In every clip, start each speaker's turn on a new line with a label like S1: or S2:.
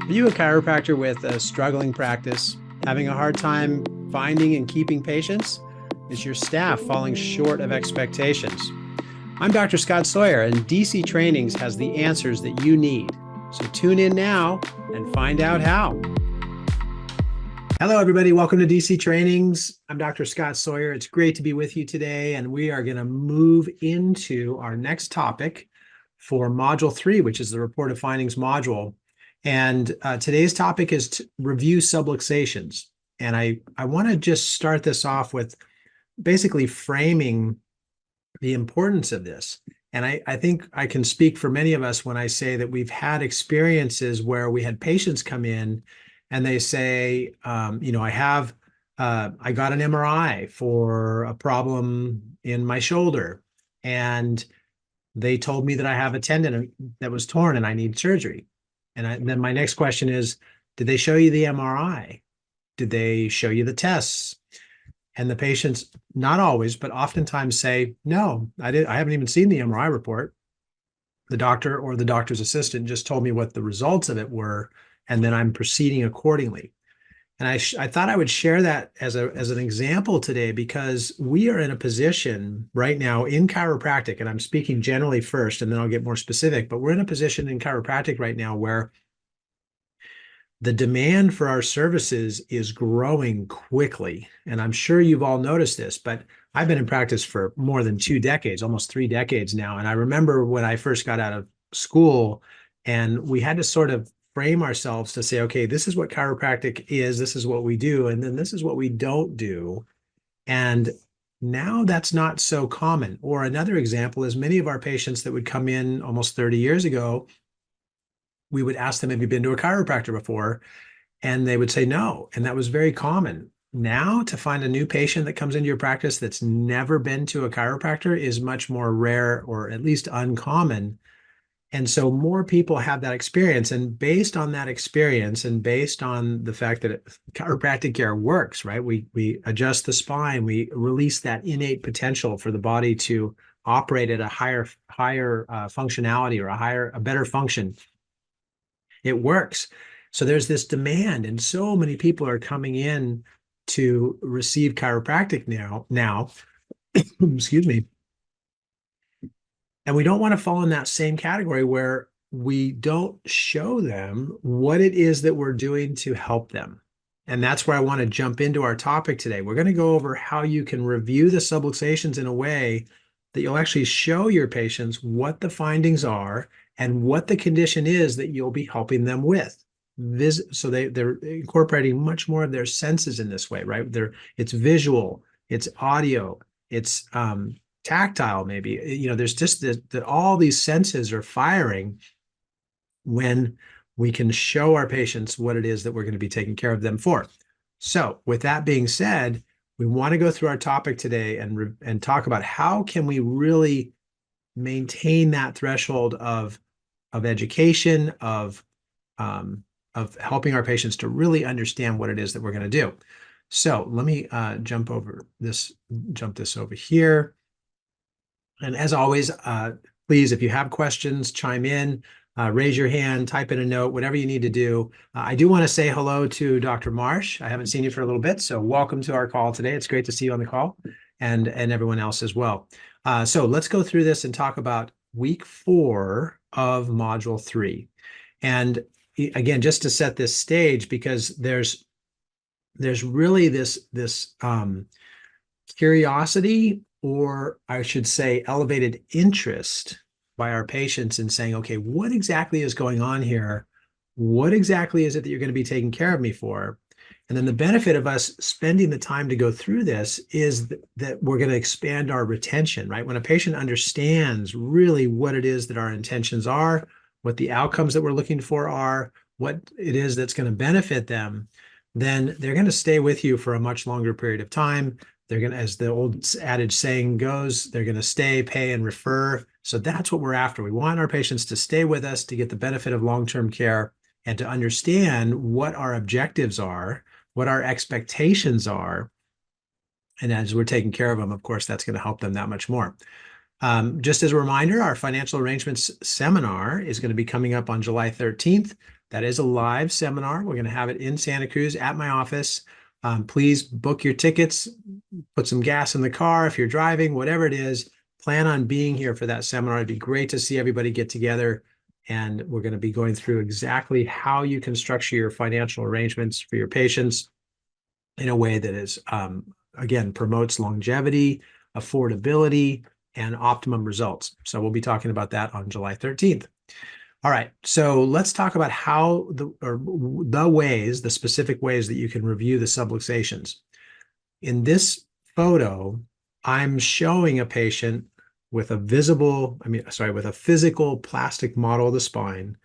S1: Are you a chiropractor with a struggling practice, having a hard time finding and keeping patients? Is your staff falling short of expectations? I'm Dr. Scott Sawyer, and DC Trainings has the answers that you need. So tune in now and find out how. Hello, everybody. Welcome to DC Trainings. I'm Dr. Scott Sawyer. It's great to be with you today, and we are going to move into our next topic for Module 3, which is the Report of Findings module. And today's topic is to review subluxations. And I want to just start this off with basically framing the importance of this. And I think I can speak for many of us when I say that we've had experiences where we had patients come in and they say, I got an MRI for a problem in my shoulder. And they told me that I have a tendon that was torn and I need surgery. And then my next question is, did they show you the MRI? Did they show you the tests? And the patients, not always, but oftentimes say, no, I haven't even seen the MRI report. The doctor or the doctor's assistant just told me what the results of it were, and then I'm proceeding accordingly. And I thought I would share that as an example today, because we are in a position right now in chiropractic, and I'm speaking generally first, and then I'll get more specific, but we're in a position in chiropractic right now where the demand for our services is growing quickly. And I'm sure you've all noticed this, but I've been in practice for more than 2 decades, almost 3 decades now. And I remember when I first got out of school and we had to sort of frame ourselves to say, okay, this is what chiropractic is, this is what we do, and then this is what we don't do. And now that's not so common. Or another example is many of our patients that would come in almost 30 years ago, we would ask them, have you been to a chiropractor before? And they would say no. And that was very common. Now to find a new patient that comes into your practice that's never been to a chiropractor is much more rare, or at least uncommon. And so more people have that experience. And based on that experience and based on the fact that chiropractic care works, right? We adjust the spine, we release that innate potential for the body to operate at a higher functionality, or a better function. It works. So there's this demand, and so many people are coming in to receive chiropractic now, excuse me. And we don't want to fall in that same category where we don't show them what it is that we're doing to help them. And that's where I want to jump into our topic today. We're going to go over how you can review the subluxations in a way that you'll actually show your patients what the findings are and what the condition is that you'll be helping them with. So they're incorporating much more of their senses in this way, right? It's visual, it's audio, it's tactile, maybe. There's just that all these senses are firing when we can show our patients what it is that we're going to be taking care of them for. So with that being said, we want to go through our topic today and talk about how can we really maintain that threshold of education, of helping our patients to really understand what it is that we're going to do. So let me jump this over here. And as always, please, if you have questions, chime in, raise your hand, type in a note, whatever you need to do. I do want to say hello to Dr. Marsh. I haven't seen you for a little bit, so welcome to our call today. It's great to see you on the call, and everyone else as well. So let's go through this and talk about week 4 of Module 3. And again, just to set this stage, because there's really this curiosity, or I should say elevated interest by our patients in saying, okay, what exactly is going on here? What exactly is it that you're going to be taking care of me for? And then the benefit of us spending the time to go through this is that we're going to expand our retention, right? When a patient understands really what it is that our intentions are, what the outcomes that we're looking for are, what it is that's going to benefit them, then they're going to stay with you for a much longer period of time. They're going to, as the old adage saying goes, they're going to stay, pay, and refer. So that's what we're after. We want our patients to stay with us to get the benefit of long-term care and to understand what our objectives are, what our expectations are. And as we're taking care of them, of course, that's going to help them that much more. Just as a reminder, our financial arrangements seminar is going to be coming up on July 13th. That is a live seminar. We're going to have it in Santa Cruz at my office. Please book your tickets, put some gas in the car if you're driving, whatever it is. Plan on being here for that seminar. It'd be great to see everybody get together. And we're going to be going through exactly how you can structure your financial arrangements for your patients in a way that is, again, promotes longevity, affordability, and optimum results. So we'll be talking about that on July 13th. All right, so let's talk about how the specific ways that you can review the subluxations. In this photo, I'm showing a patient with a with a physical plastic model of the spine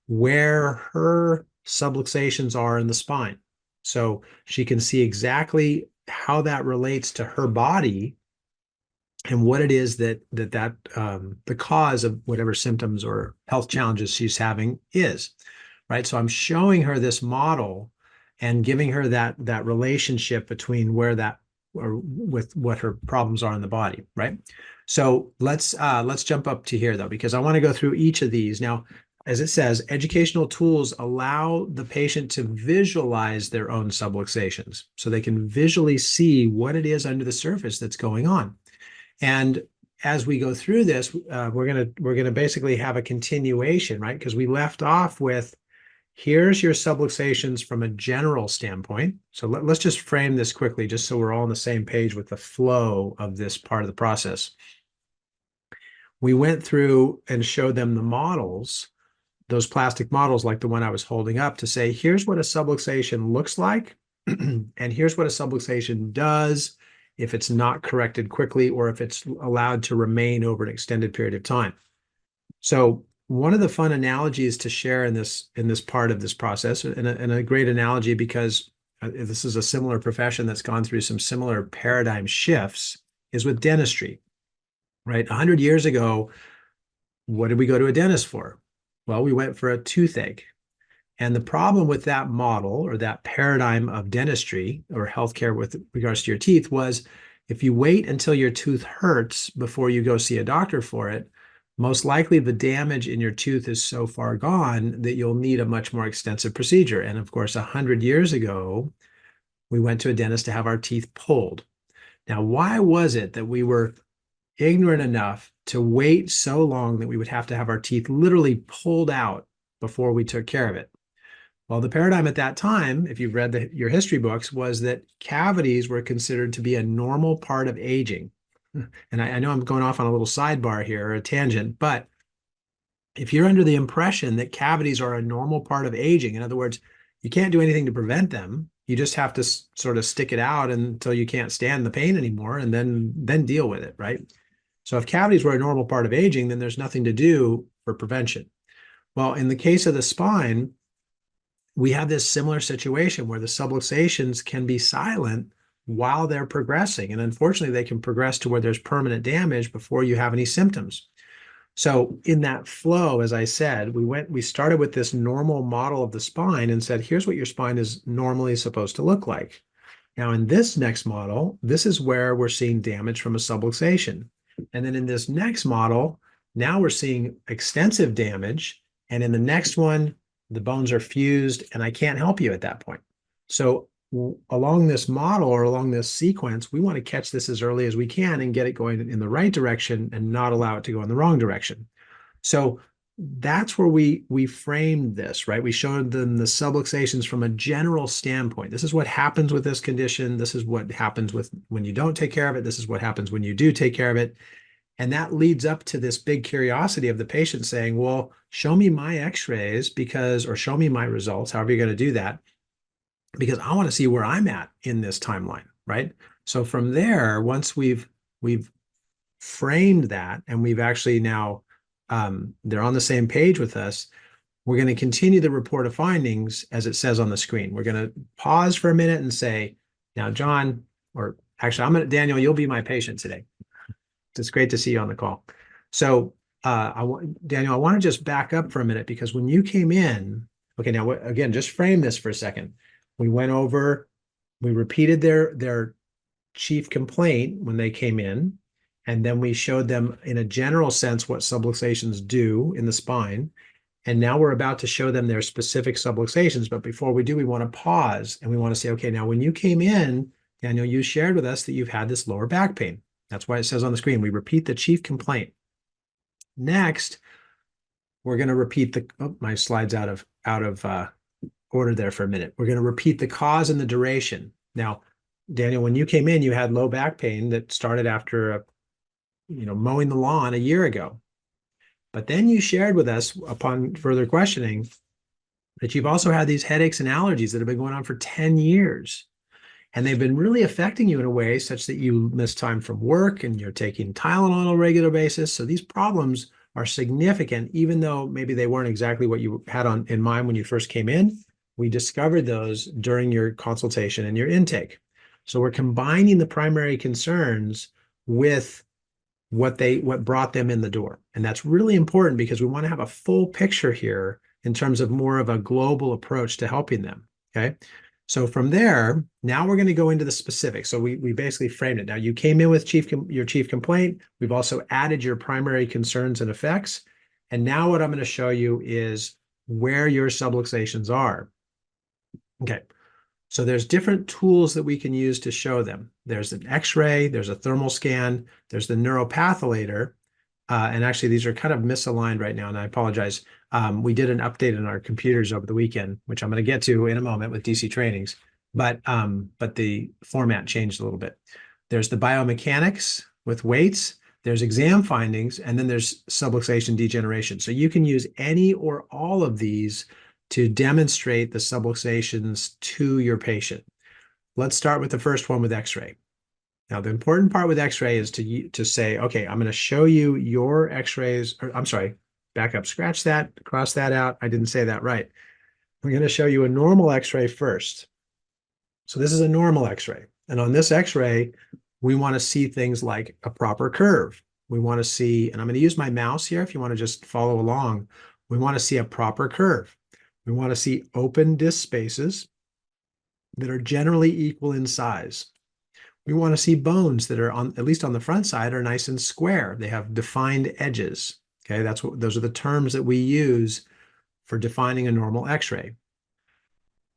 S1: where her subluxations are in the spine. So she can see exactly how that relates to her body and what it is that the cause of whatever symptoms or health challenges she's having is, right? So I'm showing her this model and giving her that relationship between where that or with what her problems are in the body, right? So let's jump up to here though, because I want to go through each of these. Now, as it says, educational tools allow the patient to visualize their own subluxations so they can visually see what it is under the surface that's going on. And as we go through this, we're gonna basically have a continuation, right? Because we left off with, here's your subluxations from a general standpoint. So let's just frame this quickly, just so we're all on the same page with the flow of this part of the process. We went through and showed them the models, those plastic models like the one I was holding up, to say, here's what a subluxation looks like, and here's what a subluxation does if it's not corrected quickly or if it's allowed to remain over an extended period of time. So one of the fun analogies to share in this part of this process, and a great analogy because this is a similar profession that's gone through some similar paradigm shifts, is with dentistry, right? 100 years ago, what did we go to a dentist for? Well, we went for a toothache. And the problem with that model or that paradigm of dentistry or healthcare with regards to your teeth was, if you wait until your tooth hurts before you go see a doctor for it, most likely the damage in your tooth is so far gone that you'll need a much more extensive procedure. And of course, 100 years ago, we went to a dentist to have our teeth pulled. Now, why was it that we were ignorant enough to wait so long that we would have to have our teeth literally pulled out before we took care of it? Well, the paradigm at that time, if you've read your history books, was that cavities were considered to be a normal part of aging. And I know I'm going off on a little sidebar here, or a tangent, but if you're under the impression that cavities are a normal part of aging, in other words, you can't do anything to prevent them, you just have to sort of stick it out until you can't stand the pain anymore and then deal with it, right? So if cavities were a normal part of aging, then there's nothing to do for prevention. Well, in the case of the spine, we have this similar situation where the subluxations can be silent while they're progressing. And unfortunately, they can progress to where there's permanent damage before you have any symptoms. So in that flow, as I said, we started with this normal model of the spine and said, here's what your spine is normally supposed to look like. Now, in this next model, this is where we're seeing damage from a subluxation. And then in this next model, now we're seeing extensive damage. And in the next one, the bones are fused and I can't help you at that point. So along this model or along this sequence, we want to catch this as early as we can and get it going in the right direction and not allow it to go in the wrong direction. So that's where we framed this, right? We showed them the subluxations from a general standpoint. This is what happens with this condition. This is what happens when you don't take care of it. This is what happens when you do take care of it. And that leads up to this big curiosity of the patient saying, well, show me my x-rays or show me my results, however you're going to do that, because I want to see where I'm at in this timeline, right? So from there, once we've framed that and we've actually now, they're on the same page with us, we're going to continue the report of findings as it says on the screen. We're going to pause for a minute and say, now, John, or actually, Daniel, you'll be my patient today. It's great to see you on the call. So Daniel, I want to just back up for a minute because when you came in, okay, now again, just frame this for a second. We went over, we repeated their chief complaint when they came in, and then we showed them in a general sense what subluxations do in the spine. And now we're about to show them their specific subluxations. But before we do, we want to pause and we want to say, okay, now when you came in, Daniel, you shared with us that you've had this lower back pain. That's why it says on the screen, we repeat the chief complaint. Next, we're going to repeat the, oh, my slide's out of order there for a minute. We're going to repeat the cause and the duration. Now, Daniel, when you came in, you had low back pain that started after mowing the lawn a year ago. But then you shared with us upon further questioning that you've also had these headaches and allergies that have been going on for 10 years. And they've been really affecting you in a way such that you miss time from work and you're taking Tylenol on a regular basis. So these problems are significant, even though maybe they weren't exactly what you had in mind when you first came in. We discovered those during your consultation and your intake. So we're combining the primary concerns with what brought them in the door. And that's really important because we want to have a full picture here in terms of more of a global approach to helping them. Okay. So from there, now we're going to go into the specifics. So we basically framed it. Now you came in with your chief complaint. We've also added your primary concerns and effects. And now what I'm going to show you is where your subluxations are. Okay. So there's different tools that we can use to show them. There's an X-ray, there's a thermal scan, there's the neuropathylator. And actually, these are kind of misaligned right now, and I apologize. We did an update in our computers over the weekend, which I'm going to get to in a moment with DC trainings, but the format changed a little bit. There's the biomechanics with weights, there's exam findings, and then there's subluxation degeneration. So you can use any or all of these to demonstrate the subluxations to your patient. Let's start with the first one with X-ray. Now, the important part with X-ray is to say, okay, I'm going to show you your X-rays, or I'm sorry, back up, scratch that, cross that out. I didn't say that right. We're going to show you a normal X-ray first. So this is a normal X-ray. And on this X-ray, we want to see things like a proper curve. We want to see, and I'm going to use my mouse here if you want to just follow along. We want to see a proper curve. We want to see open disc spaces that are generally equal in size. We want to see bones that are at least on the front side, are nice and square. They have defined edges. Okay, those are the terms that we use for defining a normal X-ray.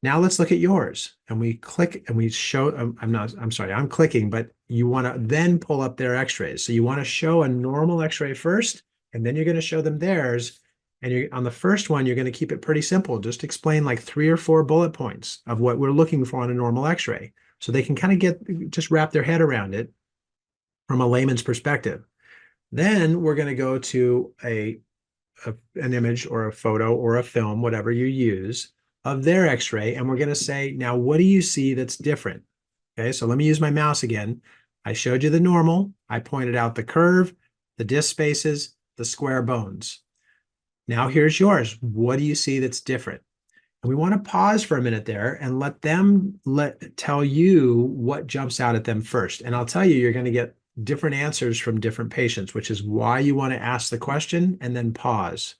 S1: Now let's look at yours, and we click and we show. I'm clicking, but you want to then pull up their X-rays. So you want to show a normal X-ray first, and then you're going to show them theirs. And on the first one, you're going to keep it pretty simple. Just explain like 3 or 4 bullet points of what we're looking for on a normal X-ray, so they can kind of just wrap their head around it from a layman's perspective. Then we're going to go to an image or a photo or a film, whatever you use, of their X-ray, and we're going to say, now, what do you see that's different? Okay, so let me use my mouse again. I showed you the normal. I pointed out the curve, the disc spaces, the square bones. Now here's yours. What do you see that's different? And we want to pause for a minute there and let them tell you what jumps out at them first. And I'll tell you, you're going to get different answers from different patients, which is why you want to ask the question and then pause.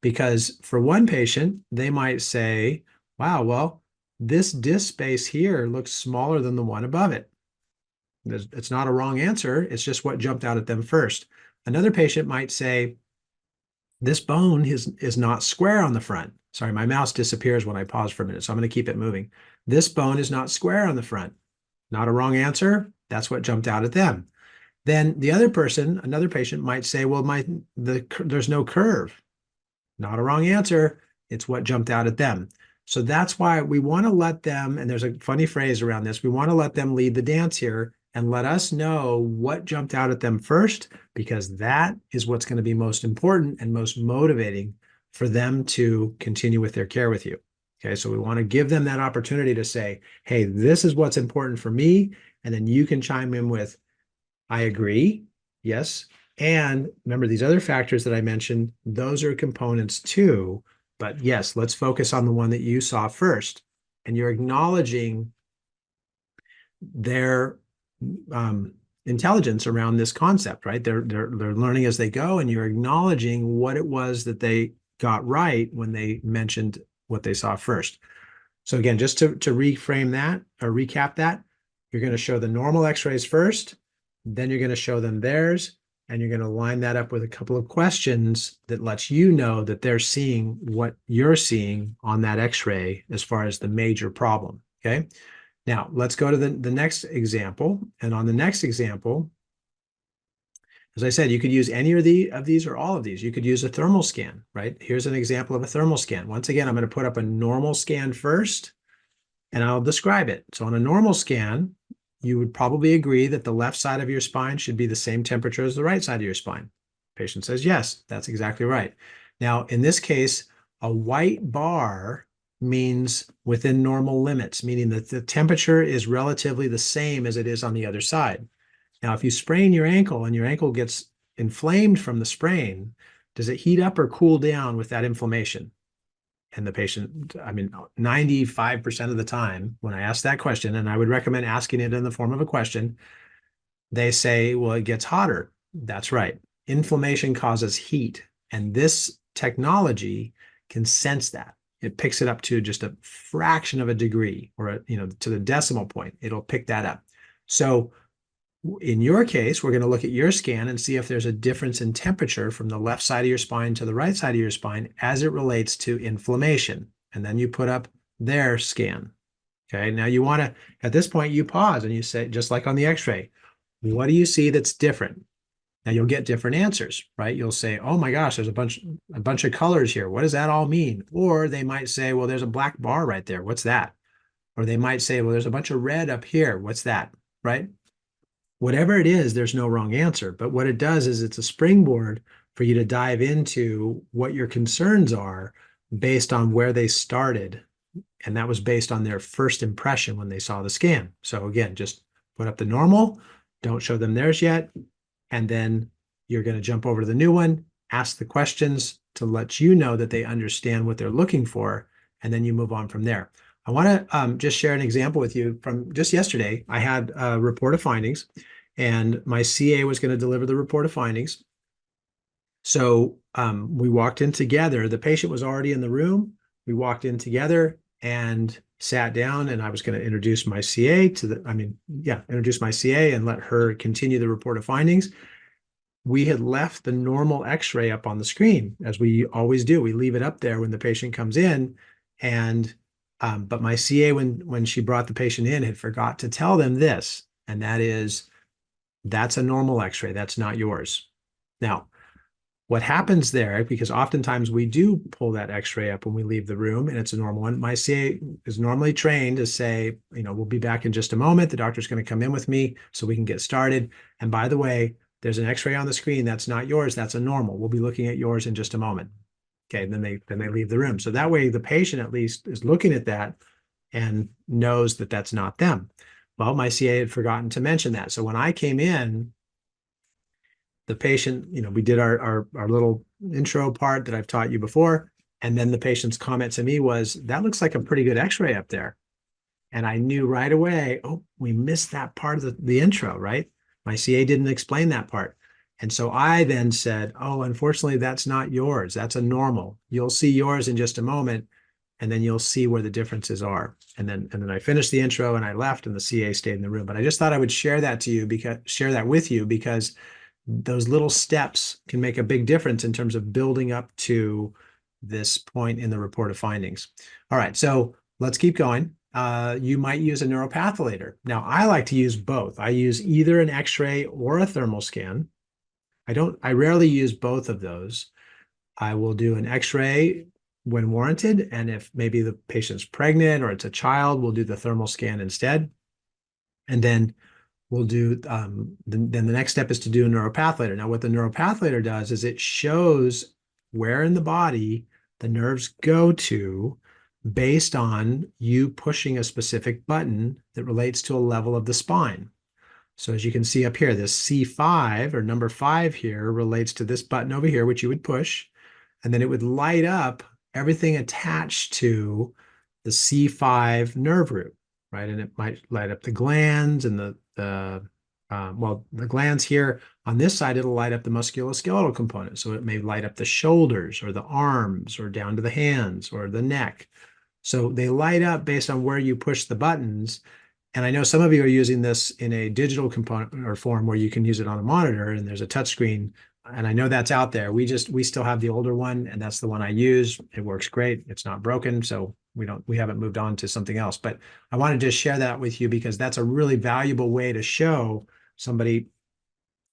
S1: Because for one patient, they might say, wow, well, this disc space here looks smaller than the one above it. It's not a wrong answer. It's just what jumped out at them first. Another patient might say, this bone is not square on the front. Sorry, my mouse disappears when I pause for a minute, so I'm going to keep it moving. This bone is not square on the front. Not a wrong answer. That's what jumped out at them. Then the other person, another patient might say, well, there's no curve. Not a wrong answer. It's what jumped out at them. So that's why we want to let them, and there's a funny phrase around this, we want to let them lead the dance here and let us know what jumped out at them first, because that is what's going to be most important and most motivating for them to continue with their care with you. Okay, so we want to give them that opportunity to say, hey, this is what's important for me. And then you can chime in with, I agree, yes. And remember, these other factors that I mentioned, those are components too. But yes, let's focus on the one that you saw first. And you're acknowledging their intelligence around this concept, right? They're learning as they go, and you're acknowledging what it was that they got right when they mentioned what they saw first. So again, just to reframe that or recap that, you're going to show the normal X-rays first, then you're going to show them theirs, and you're going to line that up with a couple of questions that lets you know that they're seeing what you're seeing on that x-ray as far as the major problem, okay? Now, let's go to the next example. And on the next example, as I said, you could use any of these or all of these. You could use a thermal scan, right? Here's an example of a thermal scan. Once again, I'm going to put up a normal scan first, and I'll describe it. So on a normal scan, you would probably agree that the left side of your spine should be the same temperature as the right side of your spine. Patient says, yes, that's exactly right. Now, in this case, a white bar means within normal limits, meaning that the temperature is relatively the same as it is on the other side. Now, if you sprain your ankle and your ankle gets inflamed from the sprain, does it heat up or cool down with that inflammation? And the patient, 95% of the time when I ask that question, and I would recommend asking it in the form of a question, they say, well, it gets hotter. That's right. Inflammation causes heat. And this technology can sense that. It picks it up to just a fraction of a degree or, to the decimal point. It'll pick that up. So in your case, we're going to look at your scan and see if there's a difference in temperature from the left side of your spine to the right side of your spine as it relates to inflammation. And then you put up their scan. Okay, now you want to, at this point, you pause and you say, just like on the x-ray, what do you see that's different? Now you'll get different answers, right? You'll say, oh my gosh, there's a bunch of colors here. What does that all mean? Or they might say, well, there's a black bar right there. What's that? Or they might say, well, there's a bunch of red up here. What's that? Right? Whatever it is, there's no wrong answer. But what it does is it's a springboard for you to dive into what your concerns are based on where they started. And that was based on their first impression when they saw the scan. So again, just put up the normal, don't show them theirs yet. And then you're going to jump over to the new one, ask the questions to let you know that they understand what they're looking for. And then you move on from there. I want to just share an example with you from just yesterday. I had a report of findings, and my CA was going to deliver the report of findings. So we walked in together. The patient was already in the room. We walked in together and sat down, and I was going to introduce my CA introduce my CA and let her continue the report of findings. We had left the normal x-ray up on the screen, as we always do. We leave it up there when the patient comes in, and but my CA, when she brought the patient in, had forgot to tell them this, and that is, that's a normal x-ray. That's not yours. Now, what happens there, because oftentimes we do pull that x-ray up when we leave the room and it's a normal one, my CA is normally trained to say, we'll be back in just a moment. The doctor's going to come in with me so we can get started. And by the way, there's an x-ray on the screen. That's not yours. That's a normal. We'll be looking at yours in just a moment. Okay, then they leave the room. So that way the patient at least is looking at that and knows that that's not them. Well, my CA had forgotten to mention that. So when I came in, the patient, we did our little intro part that I've taught you before. And then the patient's comment to me was, that looks like a pretty good x-ray up there. And I knew right away, oh, we missed that part of the intro, right? My CA didn't explain that part. And so I then said, oh, unfortunately, that's not yours. That's a normal. You'll see yours in just a moment, and then you'll see where the differences are. And then I finished the intro and I left, and the CA stayed in the room. But I just thought I would share that with you because those little steps can make a big difference in terms of building up to this point in the report of findings. All right, so let's keep going. You might use a neuropathylator. Now, I like to use both. I use either an x-ray or a thermal scan. I rarely use both of those. I will do an x-ray when warranted, and if maybe the patient's pregnant or it's a child, we'll do the thermal scan instead. And then we'll do, then the next step is to do a neuropathylator. Now, what the neuropathylator does is it shows where in the body the nerves go to based on you pushing a specific button that relates to a level of the spine. So as you can see up here, this C5 or number 5 here relates to this button over here, which you would push, and then it would light up everything attached to the C5 nerve root, right? And it might light up the glands and the glands here on this side, it'll light up the musculoskeletal component. So it may light up the shoulders or the arms or down to the hands or the neck. So they light up based on where you push the buttons. And I know some of you are using this in a digital component or form where you can use it on a monitor and there's a touch screen. And I know that's out there. We still have the older one, and that's the one I use. It works great. It's not broken. So we haven't moved on to something else. But I want to just share that with you because that's a really valuable way to show somebody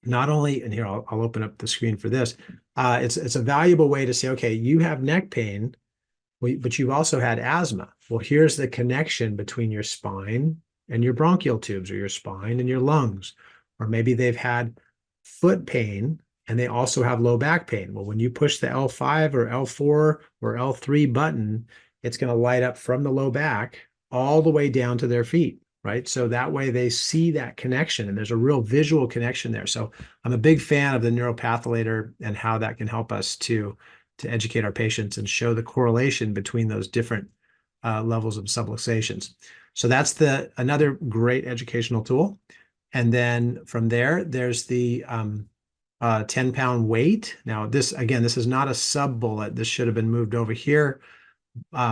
S1: not only, and here I'll open up the screen for this. It's a valuable way to say, okay, you have neck pain, but you've also had asthma. Well, here's the connection between your spine and your bronchial tubes, or your spine and your lungs. Or maybe they've had foot pain and they also have low back pain. Well, when you push the L5 or L4 or L3 button, it's going to light up from the low back all the way down to their feet, right? So that way they see that connection, and there's a real visual connection there. So I'm a big fan of the neuropatholator and how that can help us to educate our patients and show the correlation between those different levels of subluxations. So that's another great educational tool. And then from there, there's the 10-pound weight. Now, this is not a sub bullet. This should have been moved over here.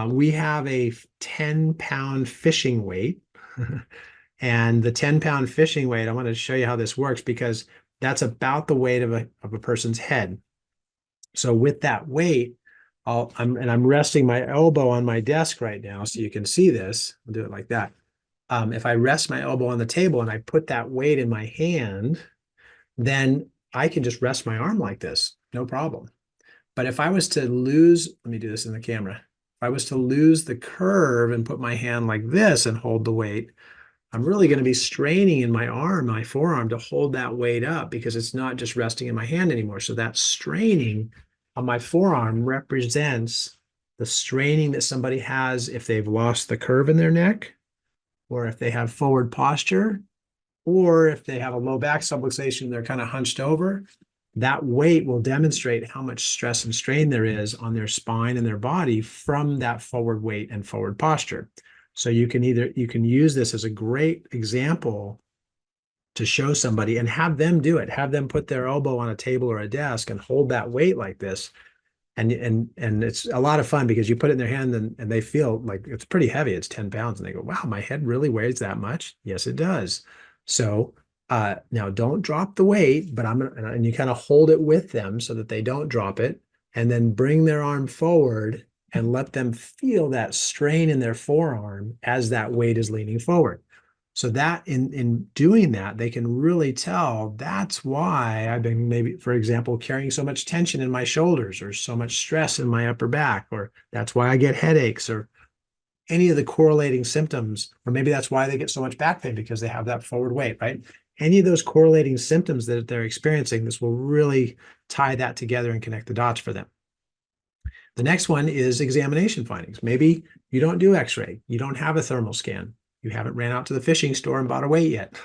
S1: We have a 10-pound fishing weight. And the 10-pound fishing weight, I want to show you how this works, because that's about the weight of a person's head. So with that weight, I'm resting my elbow on my desk right now, so you can see this. I'll do it like that. If I rest my elbow on the table and I put that weight in my hand, then I can just rest my arm like this, no problem. But if I was to lose, let me do this in the camera. If I was to lose the curve and put my hand like this and hold the weight, I'm really going to be straining in my arm, my forearm, to hold that weight up, because it's not just resting in my hand anymore. So that straining on my forearm represents the straining that somebody has if they've lost the curve in their neck, or if they have forward posture, or if they have a low back subluxation, they're kind of hunched over. That weight will demonstrate how much stress and strain there is on their spine and their body from that forward weight and forward posture. So you can use this as a great example to show somebody and have them do it. Have them put their elbow on a table or a desk and hold that weight like this. And it's a lot of fun, because you put it in their hand and they feel like it's pretty heavy. It's 10 pounds. And they go, wow, my head really weighs that much? Yes, it does. So now don't drop the weight, but and you kind of hold it with them so that they don't drop it, and then bring their arm forward and let them feel that strain in their forearm as that weight is leaning forward. So that in doing that, they can really tell that's why I've been, maybe, for example, carrying so much tension in my shoulders, or so much stress in my upper back, or that's why I get headaches, or any of the correlating symptoms, or maybe that's why they get so much back pain, because they have that forward weight, right? Any of those correlating symptoms that they're experiencing, this will really tie that together and connect the dots for them. The next one is examination findings. Maybe you don't do x-ray, you don't have a thermal scan, you haven't ran out to the fishing store and bought a weight yet.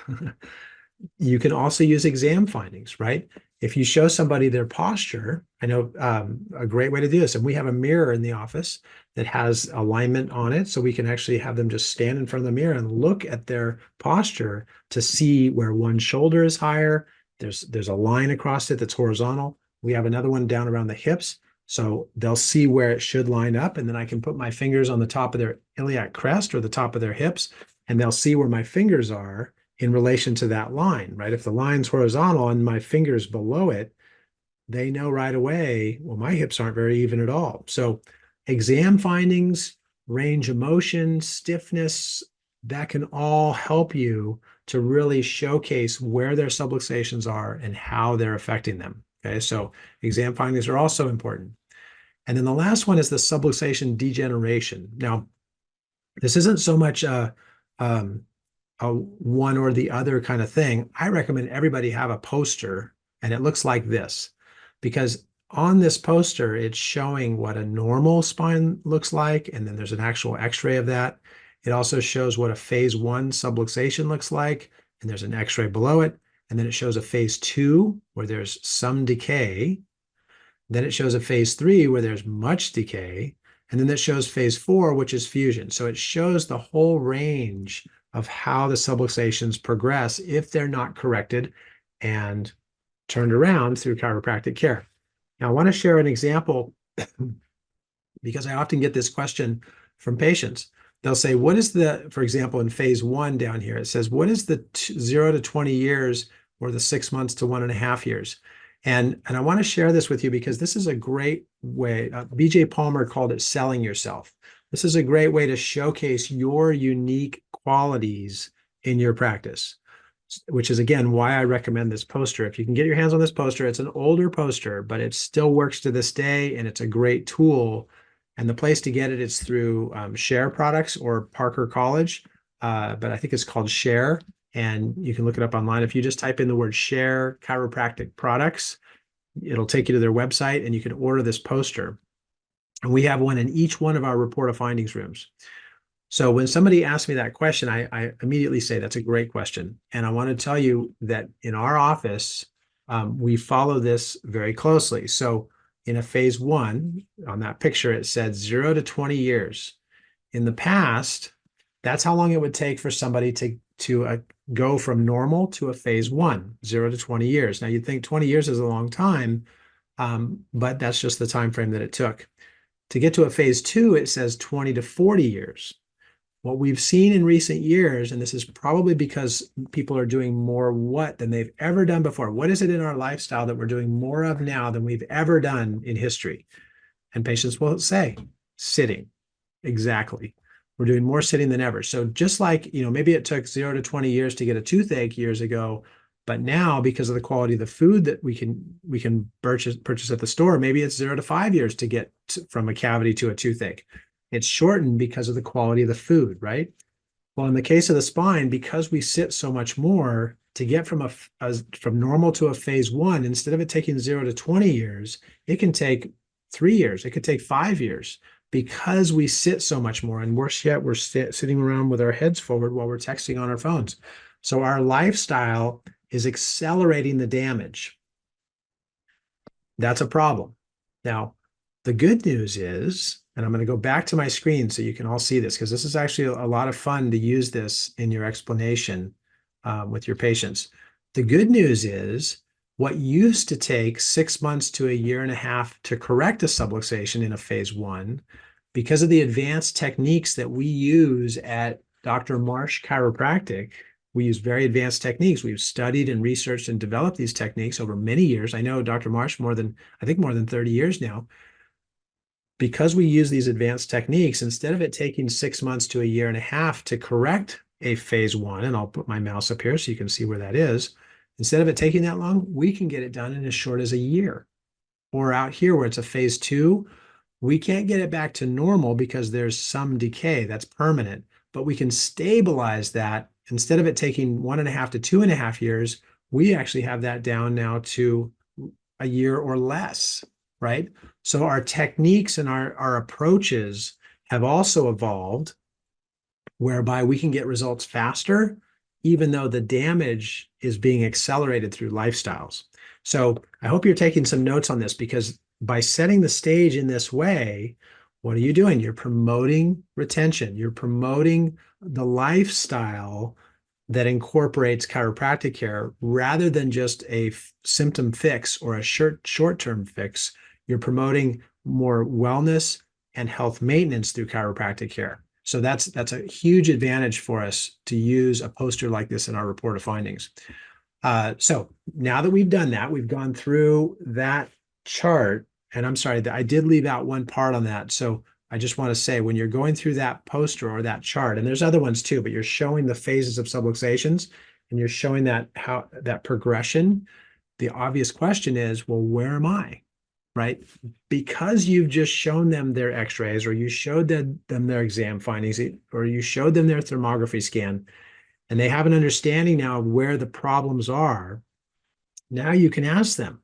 S1: You can also use exam findings, right? If you show somebody their posture, I know a great way to do this, and we have a mirror in the office that has alignment on it, so we can actually have them just stand in front of the mirror and look at their posture to see where one shoulder is higher. There's a line across it that's horizontal. We have another one down around the hips, so they'll see where it should line up, and then I can put my fingers on the top of their iliac crest or the top of their hips, and they'll see where my fingers are in relation to that line, right? If the line's horizontal and my finger's below it, they know right away, well, my hips aren't very even at all. So exam findings, range of motion, stiffness, that can all help you to really showcase where their subluxations are and how they're affecting them. Okay, so exam findings are also important. And then the last one is the subluxation degeneration. Now, this isn't so much a one or the other kind of thing. I recommend everybody have a poster, and it looks like this, because on this poster, it's showing what a normal spine looks like, and then there's an actual x-ray of that. It also shows what a phase 1 subluxation looks like, and there's an x-ray below it. And then it shows a phase 2 where there's some decay. Then it shows a phase 3 where there's much decay. And then it shows phase 4, which is fusion. So it shows the whole range of how the subluxations progress if they're not corrected and turned around through chiropractic care. Now, I want to share an example because I often get this question from patients. they'll say, what is for example, in phase 1 down here, it says, what is the 0 to 20 years or the 6 months to 1.5 years? And I want to share this with you because this is a great way. BJ Palmer called it selling yourself. This is a great way to showcase your unique qualities in your practice, which is, again, why I recommend this poster. If you can get your hands on this poster, it's an older poster, but it still works to this day, and it's a great tool. And the place to get it is through Share Products or Parker College, but I think it's called Share, and you can look it up online. If you just type in the word Share Chiropractic Products, it'll take you to their website, and you can order this poster. And we have one in each one of our report of findings rooms. So when somebody asks me that question, I immediately say, that's a great question. And I want to tell you that in our office, we follow this very closely. So in a phase 1, on that picture, it said 0 to 20 years. In the past, that's how long it would take for somebody to go from normal to a phase 1, 0 to 20 years. Now, you'd think 20 years is a long time, but that's just the time frame that it took. To get to a phase 2, it says 20 to 40 years. What we've seen in recent years, and this is probably because people are doing more than they've ever done before. What is it in our lifestyle that we're doing more of now than we've ever done in history? And patients will say, sitting. Exactly. We're doing more sitting than ever. So just like, maybe it took 0 to 20 years to get a toothache years ago, but now because of the quality of the food that we can purchase at the store, maybe it's 0 to 5 years to get from a cavity to a toothache. It's shortened because of the quality of the food, right? Well, in the case of the spine, because we sit so much more, to get from from normal to a phase 1, instead of it taking 0 to 20 years, it can take 3 years. It could take 5 years because we sit so much more, and we're sitting around with our heads forward while we're texting on our phones. So our lifestyle is accelerating the damage. That's a problem. Now, the good news is, and I'm going to go back to my screen so you can all see this, because this is actually a lot of fun to use this in your explanation with your patients. The good news is, what used to take 6 months to 1.5 years to correct a subluxation in a phase 1, because of the advanced techniques that we use at Dr. Marsh Chiropractic, we use very advanced techniques. We've studied and researched and developed these techniques over many years. I know Dr. Marsh more than 30 years now. Because we use these advanced techniques, instead of it taking 6 months to 1.5 years to correct a phase 1, and I'll put my mouse up here so you can see where that is, instead of it taking that long, we can get it done in as short as 1 year. Or out here where it's a phase 2, we can't get it back to normal because there's some decay that's permanent, but we can stabilize that. Instead of it taking 1.5 to 2.5 years, we actually have that down now to 1 year or less, right? So our techniques and our approaches have also evolved, whereby we can get results faster, even though the damage is being accelerated through lifestyles. So I hope you're taking some notes on this, because by setting the stage in this way, what are you doing? You're promoting retention. You're promoting the lifestyle that incorporates chiropractic care rather than just a symptom fix or a short-term fix. You're promoting more wellness and health maintenance through chiropractic care. So that's a huge advantage for us to use a poster like this in our report of findings. So now that we've done that, we've gone through that chart, and I'm sorry, I did leave out one part on that. So I just want to say, when you're going through that poster or that chart, and there's other ones too, but you're showing the phases of subluxations and you're showing that progression, the obvious question is, well, where am I? Right? Because you've just shown them their x-rays, or you showed them their exam findings, or you showed them their thermography scan, and they have an understanding now of where the problems are. Now you can ask them,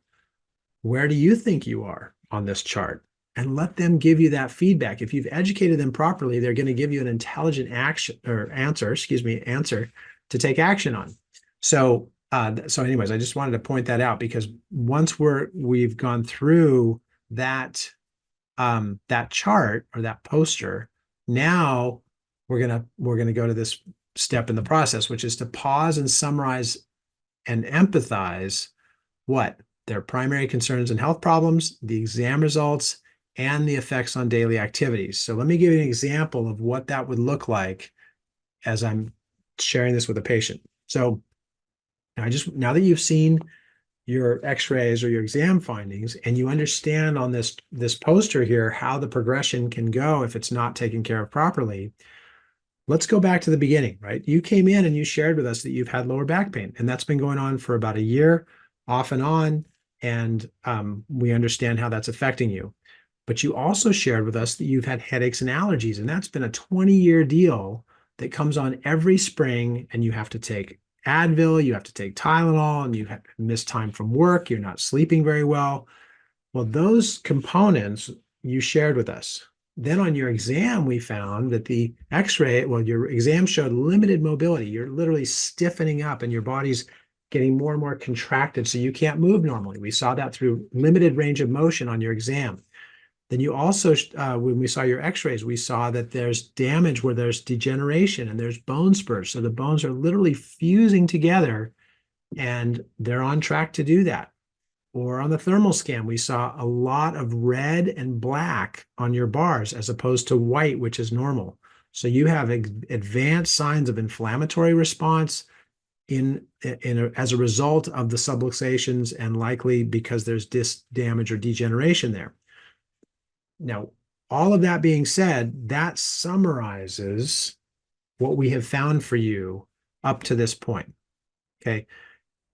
S1: where do you think you are on this chart? And let them give you that feedback. If you've educated them properly, they're going to give you an intelligent answer to take action on. So anyways, I just wanted to point that out, because once we've gone through that chart or that poster, now we're gonna go to this step in the process, which is to pause and summarize and empathize what their primary concerns and health problems, the exam results, and the effects on daily activities. So let me give you an example of what that would look like as I'm sharing this with a patient. So now that you've seen your x-rays or your exam findings and you understand on this poster here how the progression can go if it's not taken care of properly, let's go back to the beginning, right? You came in and you shared with us that you've had lower back pain, and that's been going on for about a year, off and on, and we understand how that's affecting you. But you also shared with us that you've had headaches and allergies, and that's been a 20-year deal that comes on every spring, and you have to take Advil, you have to take Tylenol, and you have missed time from work, you're not sleeping very well. Well, those components you shared with us. Then on your exam, we found that the x-ray, well, your exam showed limited mobility. You're literally stiffening up and your body's getting more and more contracted, so you can't move normally. We saw that through limited range of motion on your exam. Then you also, when we saw your x-rays, we saw that there's damage where there's degeneration and there's bone spurs. So the bones are literally fusing together and they're on track to do that. Or on the thermal scan, we saw a lot of red and black on your bars as opposed to white, which is normal. So you have advanced signs of inflammatory response as a result of the subluxations and likely because there's disc damage or degeneration there. Now, all of that being said, that summarizes what we have found for you up to this point. Okay.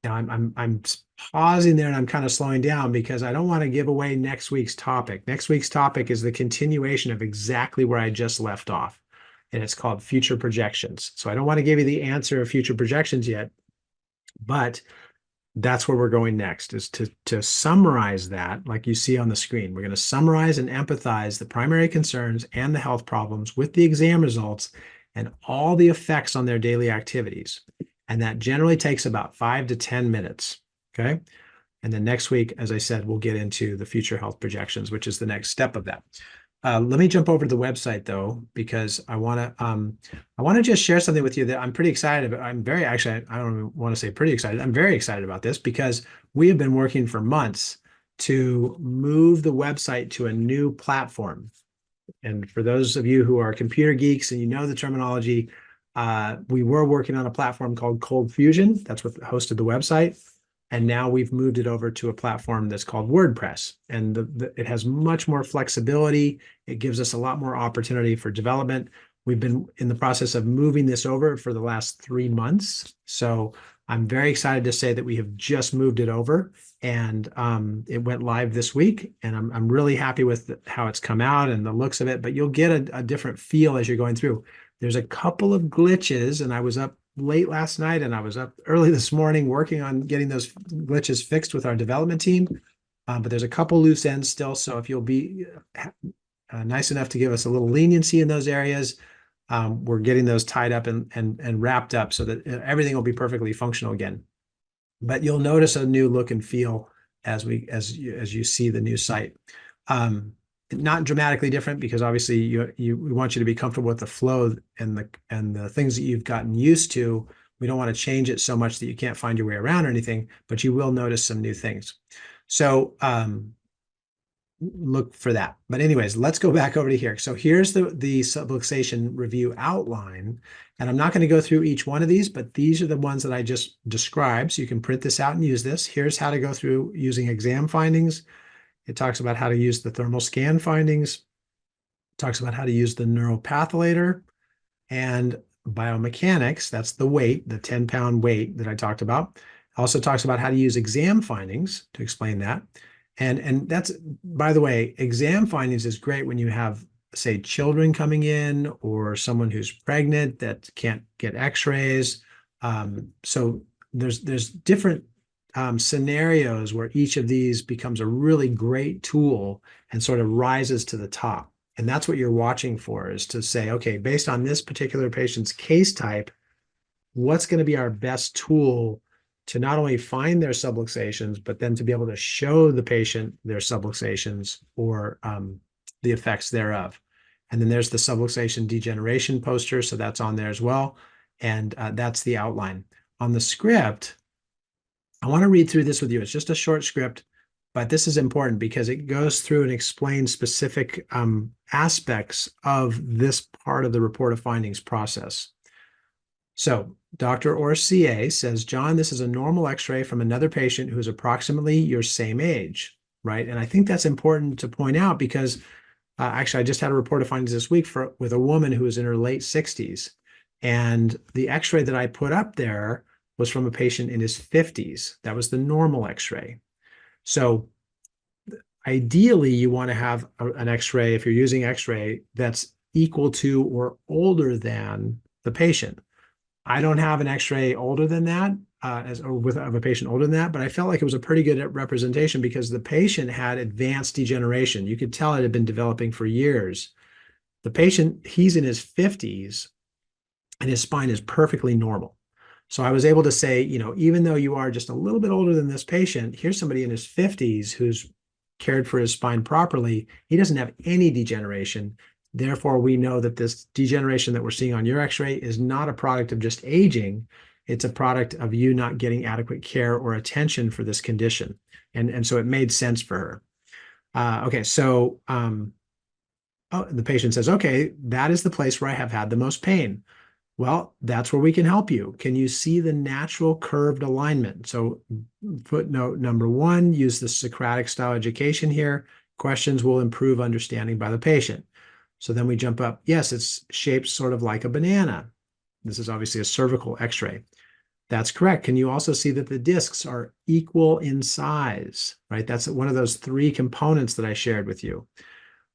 S1: Now I'm pausing there and I'm kind of slowing down because I don't want to give away next week's topic. Next week's topic is the continuation of exactly where I just left off, and it's called future projections. So I don't want to give you the answer of future projections yet, but that's where we're going next, is to summarize that like you see on the screen. We're going to summarize and empathize the primary concerns and the health problems with the exam results and all the effects on their daily activities. And that generally takes about 5 to 10 minutes, okay? And then next week, as I said, we'll get into the future health projections, which is the next step of that. Let me jump over to the website though, because I want to just share something with you that I'm pretty excited about. I don't want to say pretty excited. I'm very excited about this because we have been working for months to move the website to a new platform. And for those of you who are computer geeks and you know the terminology, we were working on a platform called Cold Fusion. That's what hosted the website. And now we've moved it over to a platform that's called WordPress. And it has much more flexibility. It gives us a lot more opportunity for development. We've been in the process of moving this over for the last 3 months. So I'm very excited to say that we have just moved it over, and it went live this week. And I'm really happy with how it's come out and the looks of it, but you'll get a different feel as you're going through. There's a couple of glitches, and I was up late last night and I was up early this morning working on getting those glitches fixed with our development team. But there's a couple loose ends still. So if you'll be nice enough to give us a little leniency in those areas, we're getting those tied up and wrapped up so that everything will be perfectly functional again. But you'll notice a new look and feel as you see the new site. Not dramatically different because obviously we want you to be comfortable with the flow and the things that you've gotten used to. We don't want to change it so much that you can't find your way around or anything, but you will notice some new things. So look for that. But anyways, let's go back over to here. So here's the subluxation review outline. And I'm not going to go through each one of these, but these are the ones that I just described. So you can print this out and use this. Here's how to go through using exam findings. It talks about how to use the thermal scan findings. It talks about how to use the neuropathylator and biomechanics. That's the weight, the 10-pound weight that I talked about. It also talks about how to use exam findings to explain that. And that's, by the way, exam findings is great when you have, say, children coming in or someone who's pregnant that can't get x-rays. So there's different scenarios where each of these becomes a really great tool and sort of rises to the top. And that's what you're watching for, is to say, okay, based on this particular patient's case type, what's going to be our best tool to not only find their subluxations, but then to be able to show the patient their subluxations or the effects thereof. And then there's the subluxation degeneration poster. So that's on there as well. And that's the outline. On the script, I want to read through this with you. It's just a short script, but this is important because it goes through and explains specific aspects of this part of the report of findings process. So Dr. or CA says, John, this is a normal x-ray from another patient who is approximately your same age, right? And I think that's important to point out because actually I just had a report of findings this week with a woman who was in her late 60s. And the x-ray that I put up there was from a patient in his 50s. That was the normal x-ray. So ideally, you want to have an x-ray, if you're using x-ray, that's equal to or older than the patient. I don't have an x-ray older than that, of a patient older than that, but I felt like it was a pretty good representation because the patient had advanced degeneration. You could tell it had been developing for years. The patient, he's in his 50s and his spine is perfectly normal. So I was able to say, even though you are just a little bit older than this patient, here's somebody in his 50s who's cared for his spine properly. He doesn't have any degeneration. Therefore, we know that this degeneration that we're seeing on your x-ray is not a product of just aging. It's a product of you not getting adequate care or attention for this condition. And so it made sense for her. Okay, so the patient says, okay, that is the place where I have had the most pain. Well, that's where we can help you. Can you see the natural curved alignment? So footnote number 1, use the Socratic style education here. Questions will improve understanding by the patient. So then we jump up. Yes, it's shaped sort of like a banana. This is obviously a cervical x-ray. That's correct. Can you also see that the discs are equal in size, right? That's one of those 3 components that I shared with you.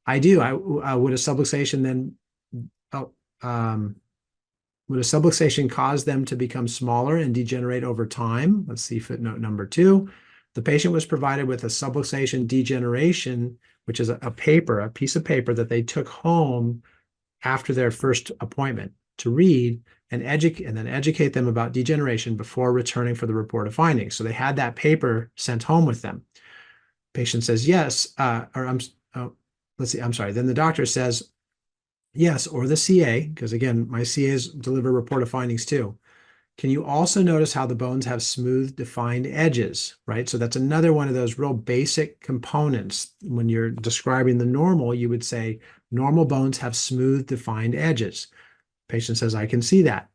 S1: I do. Would a subluxation then, would a subluxation cause them to become smaller and degenerate over time? Let's see footnote number 2. The patient was provided with a subluxation degeneration, which is a piece of paper that they took home after their first appointment to read and then educate them about degeneration before returning for the report of findings. So they had that paper sent home with them. Patient says yes, let's see, I'm sorry. Then the doctor says, yes, or the CA, because again, my CAs deliver report of findings too. Can you also notice how the bones have smooth, defined edges, right? So that's another one of those real basic components. When you're describing the normal, you would say normal bones have smooth, defined edges. Patient says, I can see that.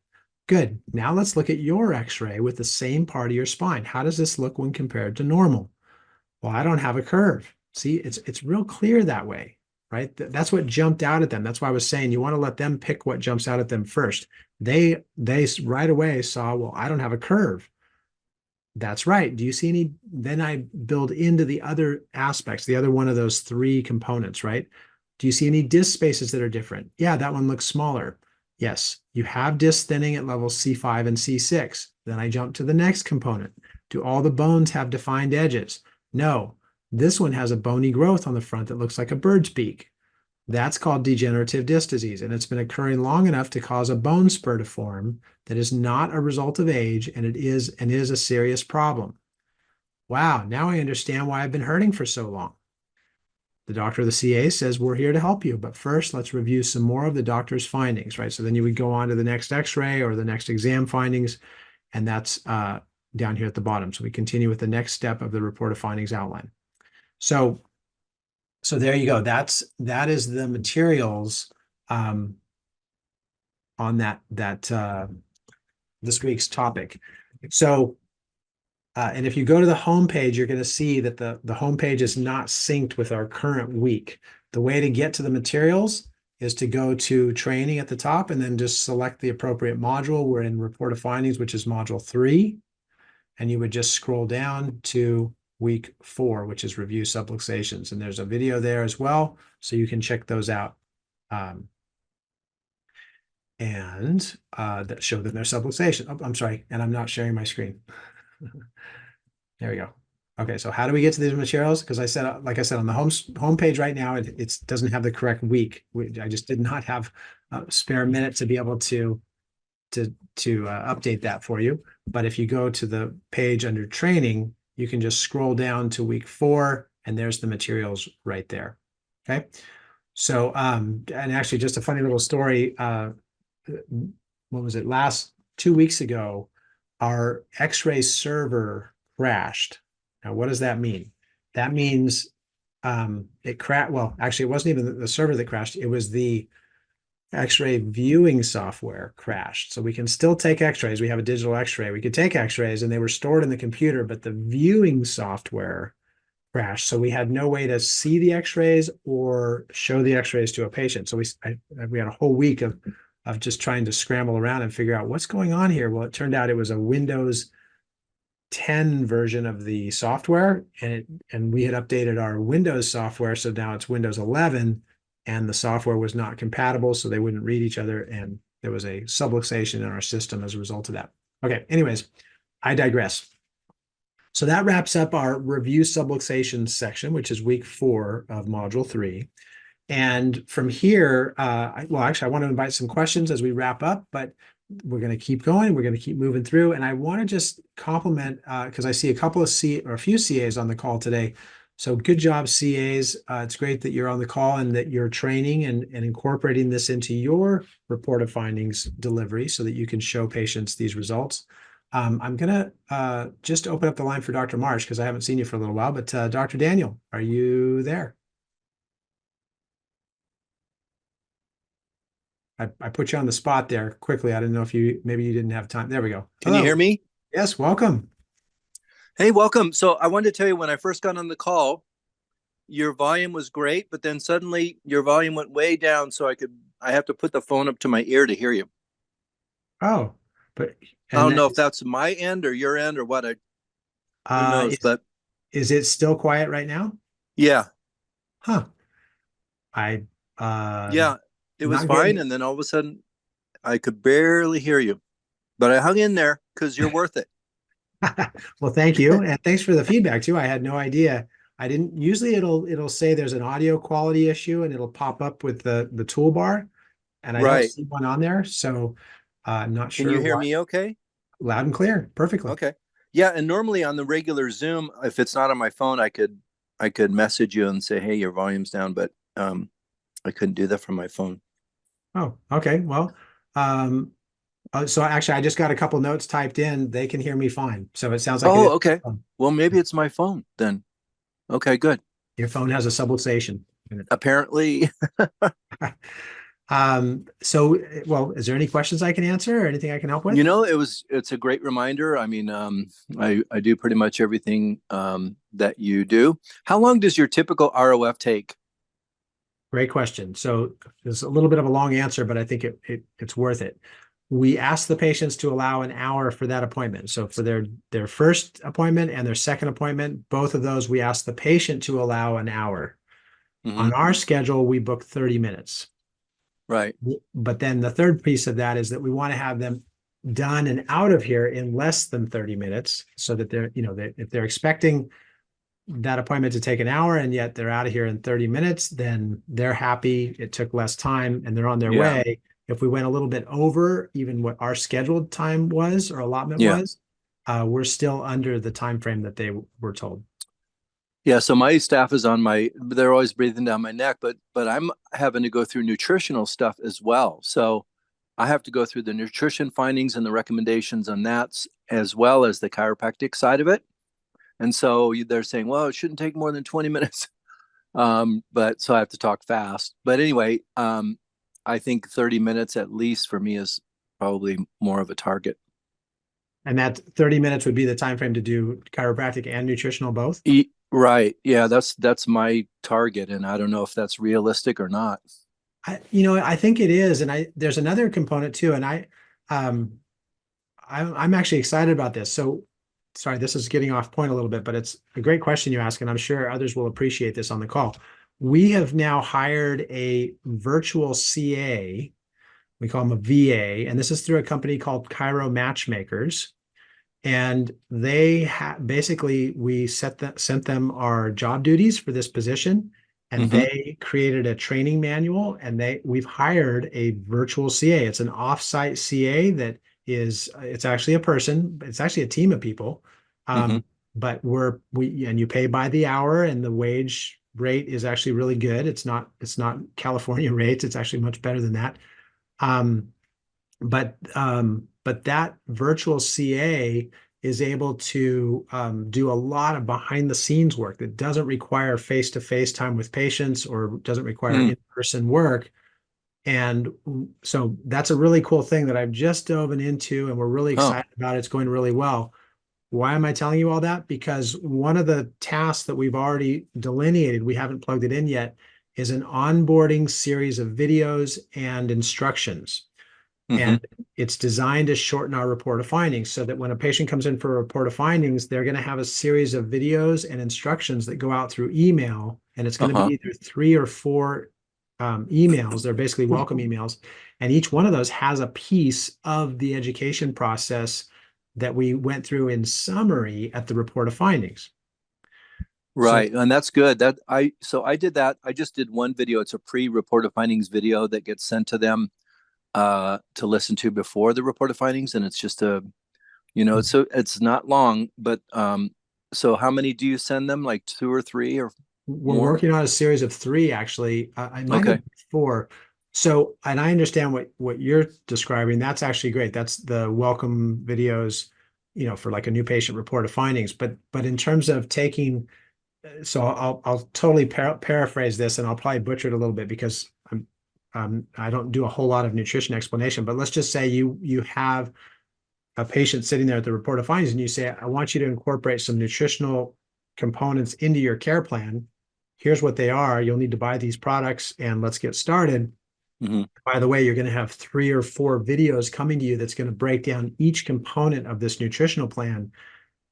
S1: Good. Now let's look at your x-ray with the same part of your spine. How does this look when compared to normal? Well, I don't have a curve. See, it's real clear that way, right? That's what jumped out at them. That's why I was saying you want to let them pick what jumps out at them first. They right away saw, well, I don't have a curve. That's right. Do you see any? Then I build into the other aspects, the other one of those 3 components, right? Do you see any disc spaces that are different? Yeah, that one looks smaller. Yes, you have disc thinning at levels C5 and C6. Then I jump to the next component. Do all the bones have defined edges? No, this one has a bony growth on the front that looks like a bird's beak. That's called degenerative disc disease, and it's been occurring long enough to cause a bone spur to form that is not a result of age, and it is a serious problem. Wow, now I understand why I've been hurting for so long. The doctor of the CA says, we're here to help you, but first let's review some more of the doctor's findings, right? So then you would go on to the next x-ray or the next exam findings, and that's down here at the bottom. So we continue with the next step of the report of findings outline. So there you go. That is the materials on this week's topic. So, and if you go to the homepage, you're going to see that the homepage is not synced with our current week. The way to get to the materials is to go to training at the top and then just select the appropriate module. We're in report of findings, which is module 3. And you would just scroll down to week 4, which is review subluxations. And there's a video there as well, so you can check those out. That show them their subluxation. Oh, I'm sorry, and I'm not sharing my screen. There we go. Okay, so how do we get to these materials? Because I said, like I said, on the homepage right now, it doesn't have the correct week. I just did not have a spare minute to be able to update that for you. But if you go to the page under training, you can just scroll down to week 4, and there's the materials right there. Okay. So, and actually just a funny little story. What was it? 2 weeks ago, our X-ray server crashed. Now, what does that mean? that means it crashed. Well, actually, it wasn't even the server that crashed. It was the X-ray viewing software crashed. So we can still take X-rays. We have a digital X-ray. We could take X-rays and they were stored in the computer, but the viewing software crashed. So we had no way to see the X-rays or show the X-rays to a patient. So we had a whole week of just trying to scramble around and figure out what's going on here. Well, it turned out it was a Windows 10 version of the software, and we had updated our Windows software, so now it's Windows 11, and the software was not compatible, so they wouldn't read each other, and there was a subluxation in our system as a result of that. Okay, anyways, I digress. So that wraps up our review subluxation section, which is week 4 of module 3. And from here, well, actually, I want to invite some questions as we wrap up, but we're going to keep going. We're going to keep moving through. And I want to just compliment, because I see a couple of a few CAs on the call today. So good job, CAs. It's great that you're on the call and that you're training and incorporating this into your report of findings delivery so that you can show patients these results. I'm going to just open up the line for Dr. Marsh because I haven't seen you for a little while, but Dr. Daniel, are you there? I put you on the spot there quickly. I didn't know if maybe you didn't have time. There we go.
S2: Can you hear me?
S1: Yes, welcome.
S2: Hey, welcome. So I wanted to tell you, when I first got on the call, your volume was great, but then suddenly your volume went way down, so I have to put the phone up to my ear to hear you.
S1: Oh, but
S2: I don't know if that's my end or your end or what. Who knows? But
S1: is it still quiet right now?
S2: Yeah.
S1: Huh.
S2: Yeah, it was fine, and then all of a sudden I could barely hear you. But I hung in there because you're worth it.
S1: Well, thank you. And thanks for the feedback too. I had no idea. I didn't usually it'll say there's an audio quality issue and it'll pop up with the toolbar. And I don't see one on there. So I'm not sure.
S2: Can you hear me okay?
S1: Loud and clear. Perfectly.
S2: Okay. Yeah. And normally on the regular Zoom, if it's not on my phone, I could message you and say, hey, your volume's down, but I couldn't do that from my phone.
S1: Oh, okay. Well, so actually, I just got a couple notes typed in. They can hear me fine. So it sounds like.
S2: Oh, okay. Well, maybe it's my phone then. Okay, good.
S1: Your phone has a subluxation.
S2: Apparently.
S1: So, well, is there any questions I can answer or anything I can help with?
S2: You know, it's a great reminder. I mean, I do pretty much everything that you do. How long does your typical ROF take?
S1: Great question. So there's a little bit of a long answer, but I think it's worth it. We ask the patients to allow an hour for that appointment. So for their first appointment and their second appointment, both of those, we ask the patient to allow an hour. Mm-hmm. On our schedule, we book 30 minutes.
S2: Right.
S1: But then the third piece of that is that we want to have them done and out of here in less than 30 minutes so that if they're expecting that appointment to take an hour and yet they're out of here in 30 minutes, then they're happy. It took less time and they're on their way. If we went a little bit over even what our scheduled time was or allotment was, we're still under the time frame that they were told.
S2: Yeah, so my staff is they're always breathing down my neck, but I'm having to go through nutritional stuff as well. So I have to go through the nutrition findings and the recommendations on that, as well as the chiropractic side of it. And so they're saying, well, it shouldn't take more than 20 minutes. But so I have to talk fast. But anyway, I think 30 minutes at least for me is probably more of a target.
S1: And that 30 minutes would be the time frame to do chiropractic and nutritional both?
S2: Right. Yeah, that's my target. And I don't know if that's realistic or not.
S1: I think it is. And there's another component too. And I'm actually excited about this. So sorry, this is getting off point a little bit, but it's a great question you ask, and I'm sure others will appreciate this on the call. We have now hired a virtual CA. We call them a VA, and this is through a company called Chiro Matchmakers. And they basically, we sent them our job duties for this position, and they created a training manual, and we've hired a virtual CA. It's an offsite CA that it's actually a person, it's actually a team of people. But and you pay by the hour, and the wage rate is actually really good. It's not California rates. It's actually much better than that. But that virtual CA is able to do a lot of behind the scenes work that doesn't require face-to-face time with patients or doesn't require
S2: Mm.
S1: in-person work. And so that's a really cool thing that I've just dove into, and we're really
S2: Oh,
S1: excited about it. It's going really well. Why am I telling you all that? Because one of the tasks that we've already delineated, we haven't plugged it in yet, is an onboarding series of videos and instructions.
S2: hmm.
S1: And it's designed to shorten our report of findings so that when a patient comes in for a report of findings, they're going to have a series of videos and instructions that go out through email. And it's going to be
S2: Uh-huh.
S1: either 3 or 4 emails. They're basically welcome emails. And each one of those has a piece of the education process that we went through in summary at the report of findings. So
S2: Right. And that's good. So I did that. I just did one video. It's a pre-report of findings video that gets sent to them to listen to before the report of findings. And it's just it's not long, but so how many do you send them? Like 2 or 3 or
S1: we're
S2: more?
S1: working on a series of 3, actually. I might
S2: Okay.
S1: have 4. So, and I understand what you're describing. That's actually great. That's the welcome videos, for like a new patient report of findings. But in terms of taking, so I'll totally paraphrase this, and I'll probably butcher it a little bit because I don't do a whole lot of nutrition explanation. But let's just say you have a patient sitting there at the report of findings, and you say, I want you to incorporate some nutritional components into your care plan. Here's what they are. You'll need to buy these products, and let's get started.
S2: Hmm.
S1: By the way, you're going to have 3 or 4 videos coming to you that's going to break down each component of this nutritional plan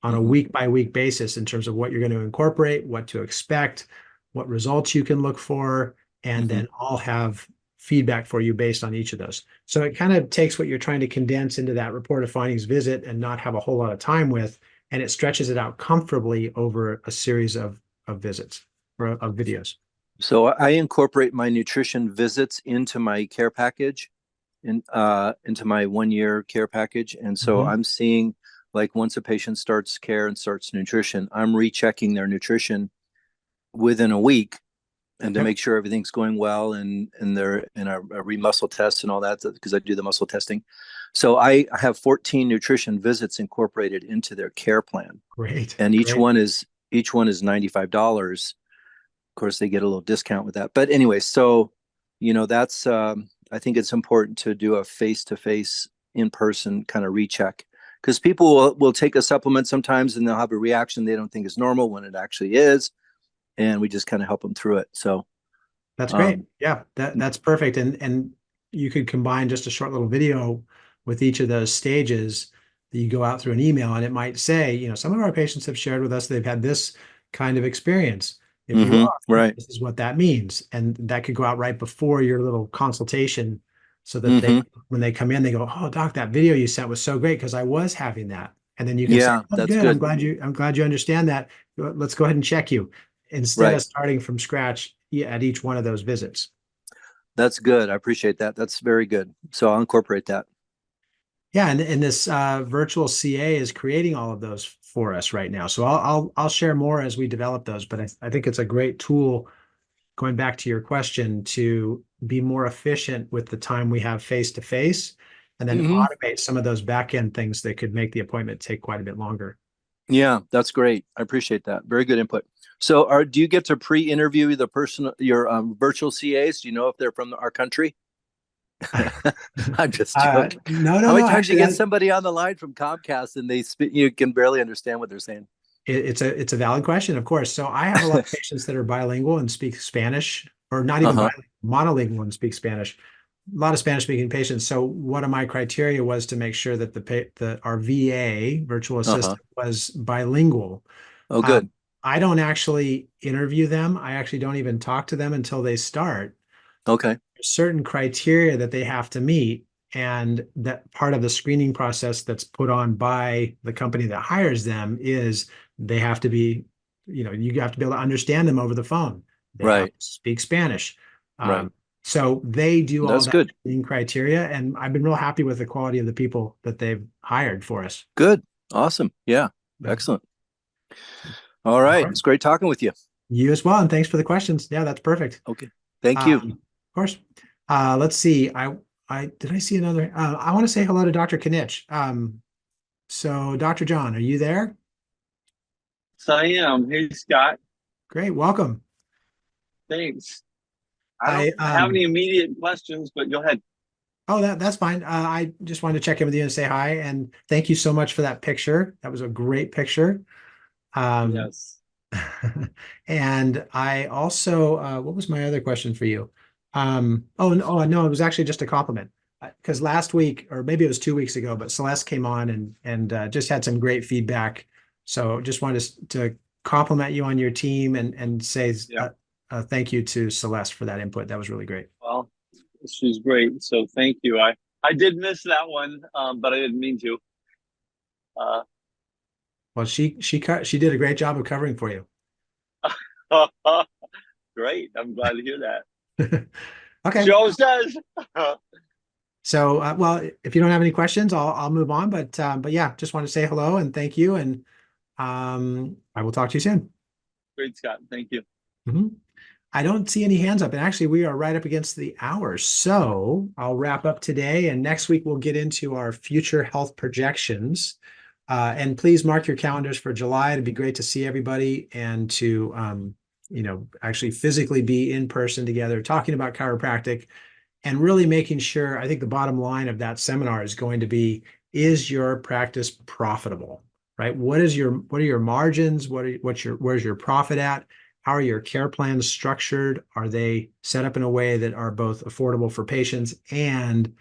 S1: on a
S2: Hmm.
S1: week by week basis in terms of what you're going to incorporate, what to expect, what results you can look for, and
S2: Hmm.
S1: then I'll have feedback for you based on each of those. So it kind of takes what you're trying to condense into that report of findings visit and not have a whole lot of time with, and it stretches it out comfortably over a series of visits or of videos.
S2: So I incorporate my nutrition visits into my care package, into my 1 year care package. And so
S1: Mhm.
S2: I'm seeing, like, once a patient starts care and starts nutrition, I'm rechecking their nutrition within a week, and to
S1: Yep.
S2: make sure everything's going well, and they're in a re-muscle test and all that, because I do the muscle testing. So I have 14 nutrition visits incorporated into their care plan,
S1: Great.
S2: and each
S1: Great.
S2: one is $95. Of course, they get a little discount with that. But anyway, so that's I think it's important to do a face-to-face, in-person kind of recheck, because people will take a supplement sometimes and they'll have a reaction they don't think is normal when it actually is, and we just kind of help them through it. So
S1: That's great.
S2: um,
S1: Yeah, that's perfect. And you could combine just a short little video with each of those stages that you go out through an email, and it might say, some of our patients have shared with us they've had this kind of experience. If you are,
S2: right.
S1: this is what that means. And that could go out right before your little consultation so that
S2: Hmm.
S1: when they come in, they go, oh, doc, that video you sent was so great because I was having that. And then you can say,
S2: Yeah,
S1: oh,
S2: that's
S1: good. I'm
S2: good.
S1: glad you understand that. Let's go ahead and check you instead of
S2: Right.
S1: starting from scratch at each one of those visits.
S2: That's good. I appreciate that. That's very good. So I'll incorporate that.
S1: Yeah, and this virtual CA is creating all of those for us right now. So I'll share more as we develop those, but I think it's a great tool, going back to your question, to be more efficient with the time we have face to face, and then
S2: Hmm.
S1: automate some of those back end things that could make the appointment take quite a bit longer.
S2: Yeah, that's great. I appreciate that. Very good input. So, do you get to pre-interview the person, your virtual CAs? Do you know if they're from our country? I'm just joking.
S1: No, no,
S2: How many
S1: no.
S2: times you
S1: Actually,
S2: get somebody on the line from Comcast and you can barely understand what they're saying?
S1: it's a valid question, of course. So I have a lot of patients that are bilingual and speak Spanish, or not even
S2: Uh-huh.
S1: bilingual, monolingual and speak Spanish. A lot of Spanish speaking patients. So one of my criteria was to make sure that our VA virtual
S2: Uh-huh.
S1: assistant was bilingual.
S2: Oh,
S1: Um,
S2: good.
S1: I don't actually interview them. I actually don't even talk to them until they start.
S2: Okay.
S1: Certain criteria that they have to meet, and that part of the screening process that's put on by the company that hires them is they have to be, you have to be able to understand them over the phone. They have
S2: Right.
S1: to speak Spanish.
S2: Right.
S1: So they do all
S2: That's
S1: that
S2: good.
S1: screening criteria, and I've been real happy with the quality of the people that they've hired for us.
S2: Good. Awesome. Yeah.
S1: Yeah.
S2: Excellent. All right.
S1: All right.
S2: It's great talking with you.
S1: You as well, and thanks for the questions. Yeah, that's perfect.
S2: Okay. Thank you.
S1: Of course. Let's see. I see another. I want to say hello to Dr. Knitsch. So, Dr. John, are you there?
S3: So I am. Hey, Scott.
S1: Great, welcome.
S3: Thanks. I
S1: I
S3: don't have any immediate questions, but go ahead.
S1: Oh, that's fine. I just wanted to check in with you and say hi, and thank you so much for that picture. That was a great picture. Um,
S3: Yes.
S1: and I also, what was my other question for you? No, it was actually just a compliment. Because last week, or maybe it was 2 weeks ago, but Celeste came on and just had some great feedback. So just wanted to compliment you on your team and say
S3: Yeah.
S1: thank you to Celeste for that input. That was really great.
S3: Well, she's great. So thank you. I did miss that one, but I didn't mean to. Uh,
S1: Well, she did a great job of covering for you.
S3: great. I'm glad to hear that.
S1: Okay.
S3: She always does.
S1: So, well, if you don't have any questions, I'll move on. But yeah, just want to say hello and thank you, and I will talk to you soon.
S3: Great, Scott. Thank you.
S1: Mhm. I don't see any hands up, and actually, we are right up against the hour. So I'll wrap up today, and next week we'll get into our future health projections. And please mark your calendars for July. It'd be great to see everybody and to actually physically be in person together, talking about chiropractic and really making sure. I think the bottom line of that seminar is going to be, is your practice profitable, right? What are your margins? Where's your profit at? How are your care plans structured? Are they set up in a way that are both affordable for patients and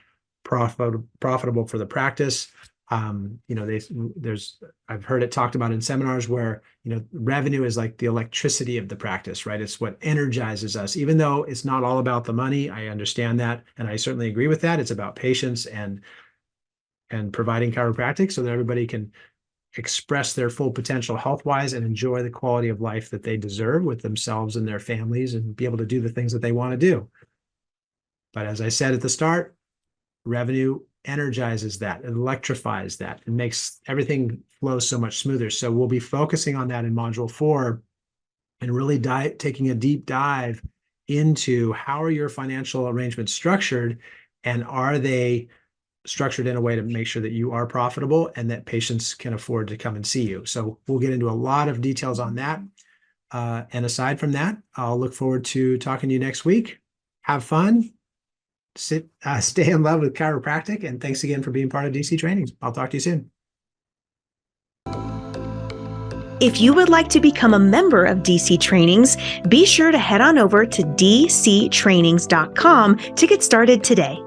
S1: profitable for the practice? I've heard it talked about in seminars where, revenue is like the electricity of the practice, right? It's what energizes us. Even though it's not all about the money, I understand that, and I certainly agree with that. It's about patients and providing chiropractic so that everybody can express their full potential health-wise and enjoy the quality of life that they deserve with themselves and their families and be able to do the things that they want to do. But as I said at the start, revenue energizes that, it electrifies that, it makes everything flow so much smoother. So we'll be focusing on that in module 4 and really taking a deep dive into how are your financial arrangements structured, and are they structured in a way to make sure that you are profitable and that patients can afford to come and see you. So we'll get into a lot of details on that. And aside from that, I'll look forward to talking to you next week. Have fun. Stay in love with chiropractic, and thanks again for being part of DC Trainings. I'll talk to you soon.
S4: If you would like to become a member of DC Trainings, be sure to head on over to dctrainings.com to get started today.